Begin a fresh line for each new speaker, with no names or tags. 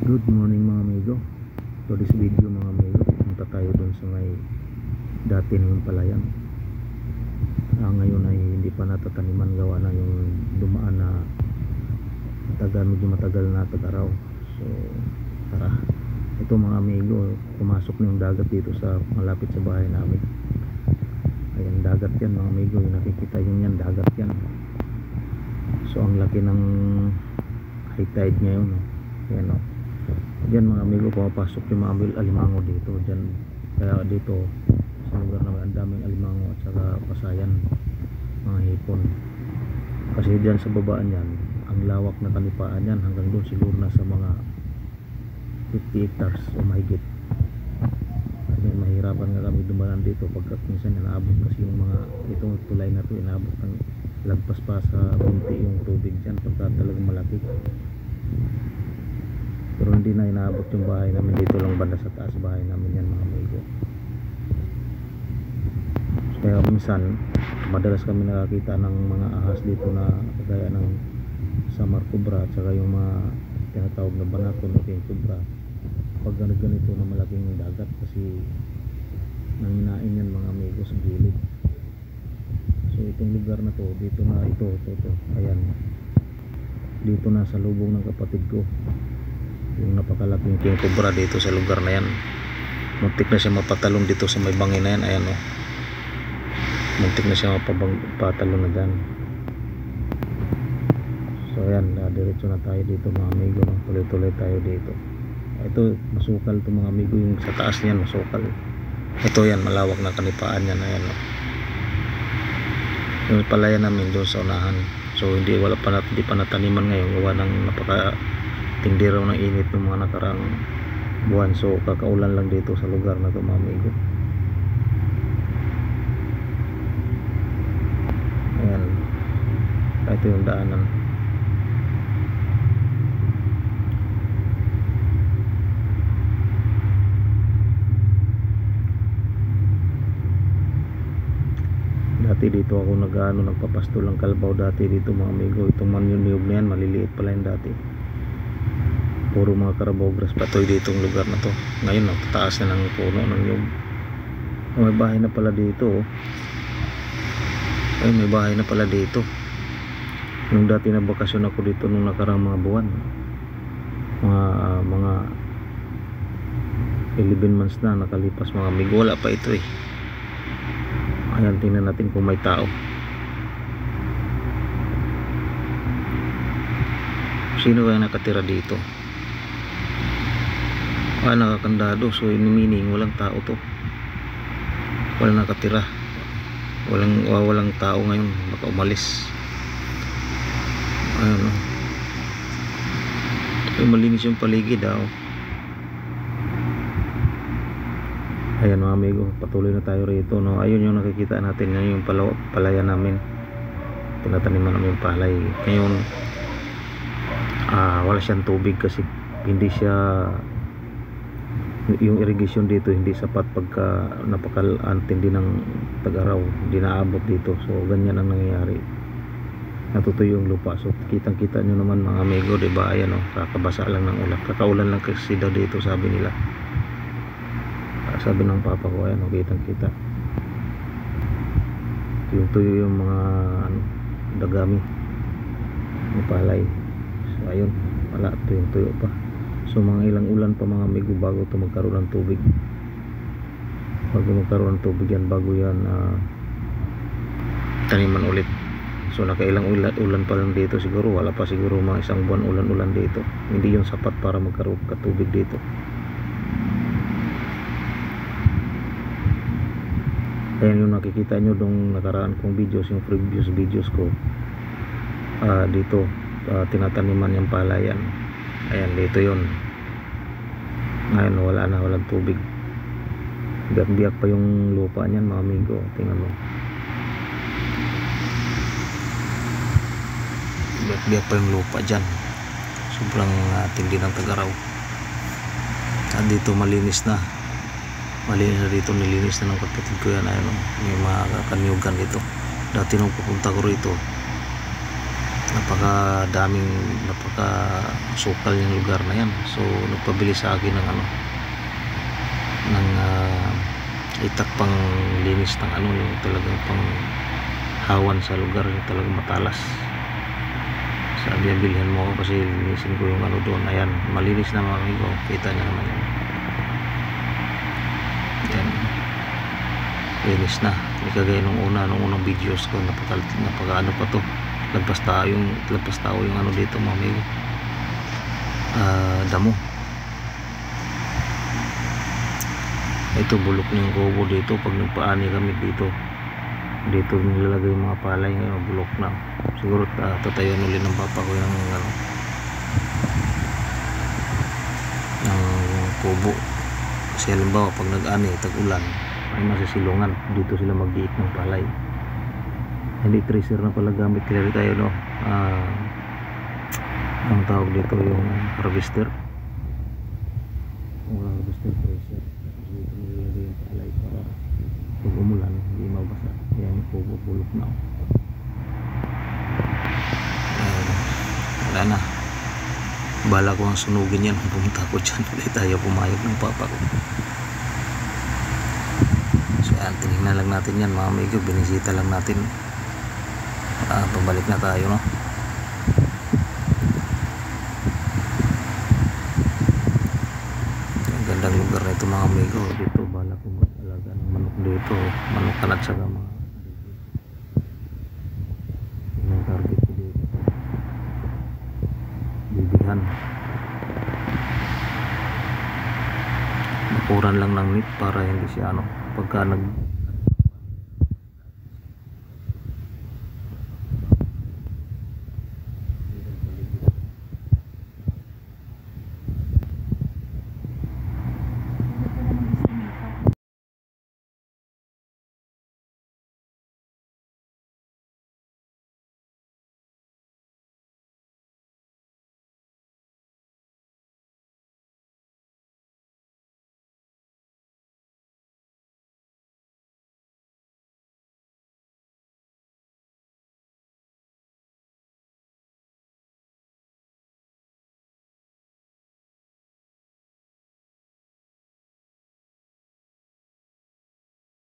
Good morning mga amigo. So this video mga amigo, punta tayo dun sa may dati na yung palayan. Ngayon ay hindi pa natataniman, gawa na yung dumaan na medyo matagal na tag-araw. So tara, ito mga amigo, pumasok na yung dagat dito sa malapit sa bahay namin. Ayan, dagat yan mga amigo, yung nakikita yun yan, dagat yan. So ang laki ng high tide ngayon, no? Ayan, no? Diyan mga amigo, pumapasok yung mga alimango dito diyan. Kaya dito sa lugar namin ang daming alimango at saka pasayan, mga hipon. Kasi diyan sa babaan yan, ang lawak na kanipaan yan, hanggang doon siguro na sa mga 50 hectares o mahigit. Kaya mahirapan nga kami dumanan dito pagkat minsan inaabot kasi yung mga itong tulay na to, inaabot ng lagpas pa sa bunti yung tubig dyan pagka talagang malaki. Pero hindi na inaabot yung bahay namin, dito lang banda sa taas bahay namin yan mga amigo. So, kaya minsan madalas kami nakakita ng mga ahas dito na kagaya ng samar cobra at saka yung mga tinatawag na banakon o king cobra pag ganito na malaking dagat, kasi nanginain yan mga amigo sa gilid. So itong lugar na to, dito na ito, ayan, dito na sa lubong ng kapatid ko yung napakalaking king cobra dito sa lugar na yan. Muntik na siya mapatalon dito sa may bangin na yan. Ayan, oh. Muntik na siya mapatalon na dyan. So ayan, diretso na tayo dito mga amigo, no? Tuloy-tuloy tayo dito. Ito masukal to mga amigo, yung sa taas niyan masukal. Ito yan, malawak na kanipaan yan. Ayan, oh. Yung palayan namin doon sa unahan. So hindi pa nataniman ngayon, gawa ng tindi raw ng init ng mga nakarang buwan. So kakaulan lang dito sa lugar na ito mga amigo. Ayan, ito yung daanan. Dati dito ako nagpapasto lang kalbaw dati dito mga amigo. Itong niyog na yan, maliliit pala yan dati. Puro mga karabaw grass patoy dito ang lugar na to. Ngayon napataas na ng puno ng nyug. May bahay na pala dito, oh. Ay, may bahay na pala dito. Nung dati na bakasyon ako dito nung nakarang mga buwan, mga 11 months na nakalipas mga amigo, wala pa ito eh. Ayan, tingnan natin kung may tao. Sino kaya nakatira dito? Nakakandado. So meaning walang tao to, walang nakatira, walang tao ngayon, baka umalis. Ayun, malinis yung paligid, oh. Ayan mga amigo, patuloy na tayo rito, no? Ayun yung nakikita natin, yung palayan namin, tinataniman namin yung palay ngayon. Wala siyang tubig kasi hindi siya, yung irrigation dito hindi sapat pagka napakaantindi ng tag-araw, hindi naabot dito. So ganyan ang nangyayari, natutuyo yung lupa. So kitang kita nyo naman mga amigo, diba? Ayan, oh, kakabasa lang ng ulan, kakaulan lang kasi daw dito, sabi nila, sabi ng papa ko. Ayan, oh, kitang kita yung tuyo yung mga dagami ng palay. So ayun, wala, tuyo pa. So mga ilang ulan pa mga amigo bago ito magkaroon ng tubig. Bago magkaroon ng tubig yan, bago yan taniman ulit. So nakailang ulan pa lang dito siguro, wala pa siguro mga isang buwan ulan dito. Hindi yung sapat para magkaroon ka tubig dito. Ayan yung nakikita nyo nung nakaraan kong videos, yung previous videos ko. Dito tinataniman yung palayan. Ayan, dito yun. Ngayon walang tubig, biyak pa yung lupa niyan mga amigo. Tingnan mo, biyak pa yung lupa dyan. Sobrang tindi ng tag-araw. At dito malinis na dito, nilinis na ng kapatid ko yan. Ayun, may mga kanyugan dito. Dati nung pupunta ko rito, napaka sukal yung lugar na yan. So nagpabili sa akin ng itak pang linis ng yung talagang pang hawan sa lugar, yung talagang matalas. Sabi niya, bilhin mo ako kasi linisin ko yung doon. Ayan, malinis na mga amigo, kita niya naman yan. Yan, linis na, hindi kagaya nung unang videos ko. Napaka pa to, lagpas tao yung dito mga amigo, damo. Ito bulok na yung kubo dito. Pag nagpaani kami dito nilalagay yung mga palay. Ngayon bulok na. Siguro tatayuan ulit ng papa ko yung ng kubo. Kasi halimbawa pag nag-ani, tag-ulan, ay masisilungan, dito sila mag-iit ng palay. Hindi tracer na pala gamit kaya tayo, no? Ang tawag dito yung harvester. Harvester tracer. Dito nilalagay yung palay para pag umulan hindi mabasa. Yan yung kubo, bulok na. Wala na, bala ko ang sunugin yan. Pumunta ko dyan, hindi tayo pumayag ng papa ko. So yan, tinignan lang natin yan mga amigo, binisita lang natin. Pabalik na tayo, no? Ang gandang lugar na ito mga amigo. Dito bala ko mag-alaga ng manok dito, manok kalat sa mga yung target ko dito, bibihan. Makuran lang ng meat para hindi siya pagka